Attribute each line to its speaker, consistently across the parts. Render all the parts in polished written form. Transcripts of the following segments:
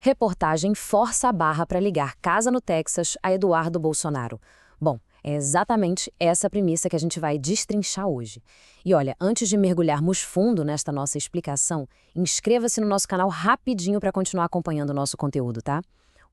Speaker 1: Reportagem força a barra para ligar casa no Texas a Eduardo Bolsonaro. Bom, é exatamente essa premissa que a gente vai destrinchar hoje. E olha, antes de mergulharmos fundo nesta nossa explicação, inscreva-se no nosso canal rapidinho para continuar acompanhando o nosso conteúdo, tá?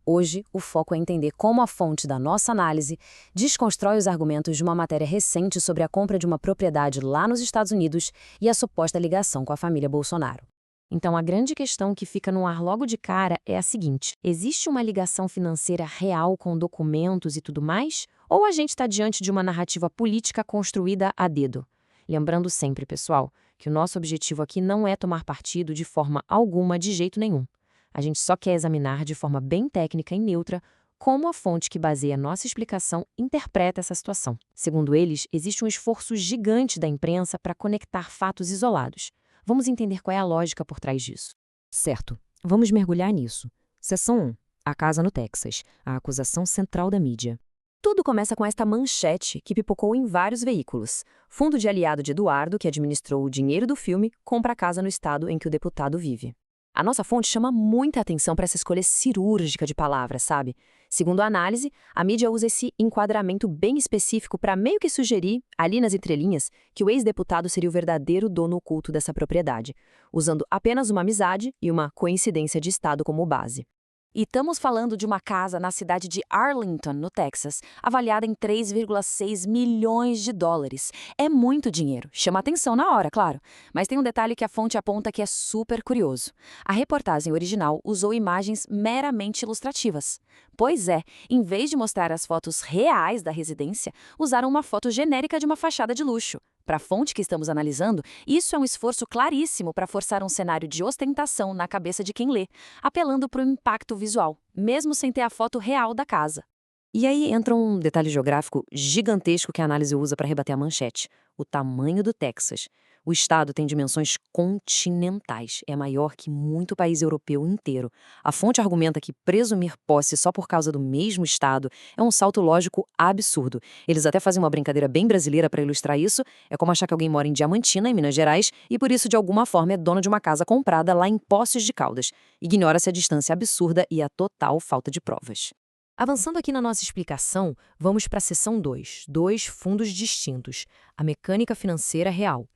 Speaker 1: Hoje, o foco é entender como a fonte da nossa análise desconstrói os argumentos de uma matéria recente sobre a compra de uma propriedade lá nos Estados Unidos e a suposta ligação com a família Bolsonaro. Então, a grande questão que fica no ar logo de cara é a seguinte: existe uma ligação financeira real com documentos e tudo mais? Ou a gente está diante de uma narrativa política construída a dedo? Lembrando sempre, pessoal, que o nosso objetivo aqui não é tomar partido de forma alguma, de jeito nenhum. A gente só quer examinar de forma bem técnica e neutra como a fonte que baseia nossa explicação interpreta essa situação. Segundo eles, existe um esforço gigante da imprensa para conectar fatos isolados. Vamos entender qual é a lógica por trás disso.
Speaker 2: Certo, vamos mergulhar nisso. Seção 1. A casa no Texas. A acusação central da mídia. Tudo começa com esta manchete que pipocou em vários veículos. Fundo de aliado de Eduardo, que administrou o dinheiro do filme, compra a casa no estado em que o deputado vive. A nossa fonte chama muita atenção para essa escolha cirúrgica de palavras, sabe? Segundo a análise, a mídia usa esse enquadramento bem específico para meio que sugerir, ali nas entrelinhas, que o ex-deputado seria o verdadeiro dono oculto dessa propriedade, usando apenas uma amizade e uma coincidência de estado como base. E estamos falando de uma casa na cidade de Arlington, no Texas, avaliada em 3,6 milhões de dólares. É muito dinheiro. Chama atenção na hora, claro. Mas tem um detalhe que a fonte aponta que é super curioso. A reportagem original usou imagens meramente ilustrativas. Pois é, em vez de mostrar as fotos reais da residência, usaram uma foto genérica de uma fachada de luxo. Para a fonte que estamos analisando, isso é um esforço claríssimo para forçar um cenário de ostentação na cabeça de quem lê, apelando para o impacto visual, mesmo sem ter a foto real da casa. E aí entra um detalhe geográfico gigantesco que a análise usa para rebater a manchete: o tamanho do Texas. O estado tem dimensões continentais, é maior que muito país europeu inteiro. A fonte argumenta que presumir posse só por causa do mesmo estado é um salto lógico absurdo. Eles até fazem uma brincadeira bem brasileira para ilustrar isso: é como achar que alguém mora em Diamantina, em Minas Gerais, e por isso de alguma forma é dono de uma casa comprada lá em Poços de Caldas. Ignora-se a distância absurda e a total falta de provas. Avançando aqui na nossa explicação, vamos para a seção 2, dois fundos distintos, a mecânica financeira real.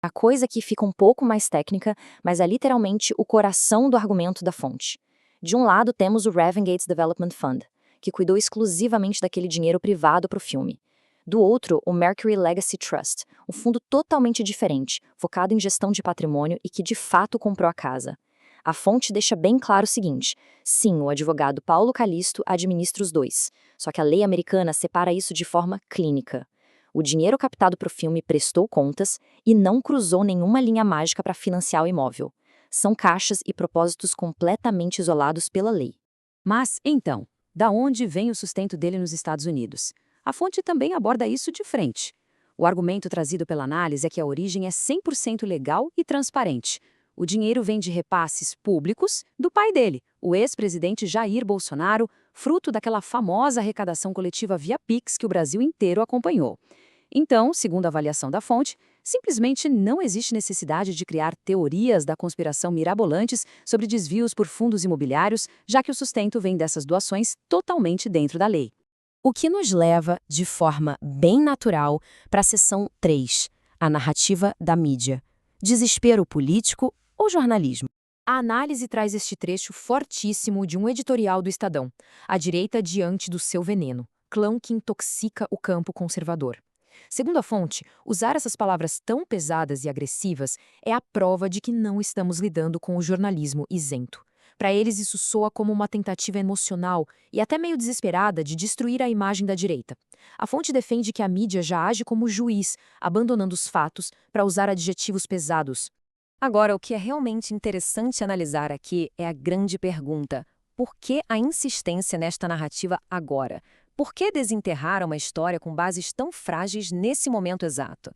Speaker 3: A coisa aqui fica um pouco mais técnica, mas é literalmente o coração do argumento da fonte. De um lado, temos o Raven Gates Development Fund, que cuidou exclusivamente daquele dinheiro privado para o filme. Do outro, o Mercury Legacy Trust, um fundo totalmente diferente, focado em gestão de patrimônio e que de fato comprou a casa. A fonte deixa bem claro o seguinte: sim, o advogado Paulo Calisto administra os dois, só que a lei americana separa isso de forma clínica. O dinheiro captado para o filme prestou contas e não cruzou nenhuma linha mágica para financiar o imóvel. São caixas e propósitos completamente isolados pela lei.
Speaker 2: Mas, então, da onde vem o sustento dele nos Estados Unidos? A fonte também aborda isso de frente. O argumento trazido pela análise é que a origem é 100% legal e transparente. O dinheiro vem de repasses públicos do pai dele, o ex-presidente Jair Bolsonaro, fruto daquela famosa arrecadação coletiva via Pix que o Brasil inteiro acompanhou. Então, segundo a avaliação da fonte, simplesmente não existe necessidade de criar teorias da conspiração mirabolantes sobre desvios por fundos imobiliários, já que o sustento vem dessas doações totalmente dentro da lei. O que nos leva, de forma bem natural, para a seção 3, a narrativa da mídia. Desespero político ou jornalismo? A análise traz este trecho fortíssimo de um editorial do Estadão: a direita diante do seu veneno, clã que intoxica o campo conservador. Segundo a fonte, usar essas palavras tão pesadas e agressivas é a prova de que não estamos lidando com o jornalismo isento. Para eles, isso soa como uma tentativa emocional e até meio desesperada de destruir a imagem da direita. A fonte defende que a mídia já age como juiz, abandonando os fatos para usar adjetivos pesados. Agora, o que é realmente interessante analisar aqui é a grande pergunta: por que a insistência nesta narrativa agora? Por que desenterrar uma história com bases tão frágeis nesse momento exato?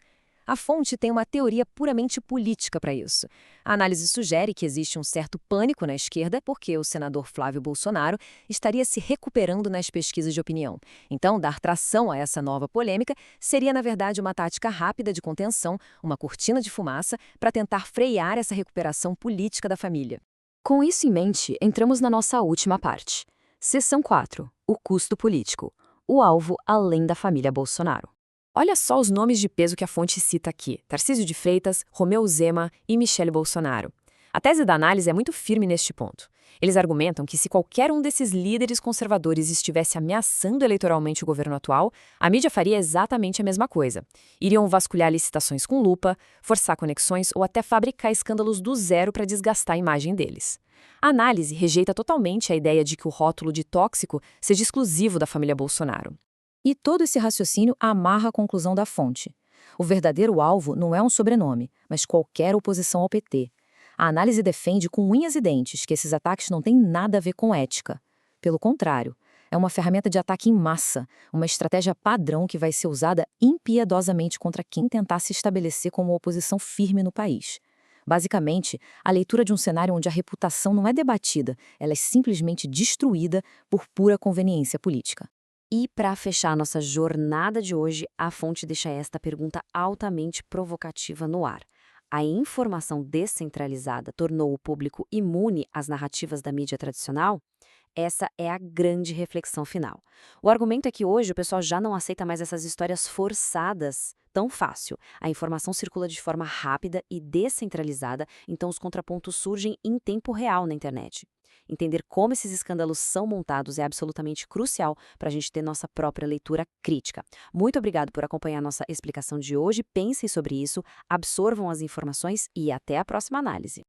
Speaker 2: A fonte tem uma teoria puramente política para isso. A análise sugere que existe um certo pânico na esquerda porque o senador Flávio Bolsonaro estaria se recuperando nas pesquisas de opinião. Então, dar tração a essa nova polêmica seria, na verdade, uma tática rápida de contenção, uma cortina de fumaça, para tentar frear essa recuperação política da família. Com isso em mente, entramos na nossa última parte. Seção 4. O custo político. O alvo além da família Bolsonaro. Olha só os nomes de peso que a fonte cita aqui: Tarcísio de Freitas, Romeu Zema e Michele Bolsonaro. A tese da análise é muito firme neste ponto. Eles argumentam que se qualquer um desses líderes conservadores estivesse ameaçando eleitoralmente o governo atual, a mídia faria exatamente a mesma coisa. Iriam vasculhar licitações com lupa, forçar conexões ou até fabricar escândalos do zero para desgastar a imagem deles. A análise rejeita totalmente a ideia de que o rótulo de tóxico seja exclusivo da família Bolsonaro.
Speaker 3: E todo esse raciocínio amarra a conclusão da fonte. O verdadeiro alvo não é um sobrenome, mas qualquer oposição ao PT. A análise defende com unhas e dentes que esses ataques não têm nada a ver com ética. Pelo contrário, é uma ferramenta de ataque em massa, uma estratégia padrão que vai ser usada impiedosamente contra quem tentar se estabelecer como oposição firme no país. Basicamente, a leitura de um cenário onde a reputação não é debatida, ela é simplesmente destruída por pura conveniência política.
Speaker 2: E para fechar nossa jornada de hoje, a fonte deixa esta pergunta altamente provocativa no ar. A informação descentralizada tornou o público imune às narrativas da mídia tradicional? Essa é a grande reflexão final. O argumento é que hoje o pessoal já não aceita mais essas histórias forçadas tão fácil. A informação circula de forma rápida e descentralizada, então os contrapontos surgem em tempo real na internet. Entender como esses escândalos são montados é absolutamente crucial para a gente ter nossa própria leitura crítica. Muito obrigado por acompanhar nossa explicação de hoje. Pensem sobre isso, absorvam as informações e até a próxima análise.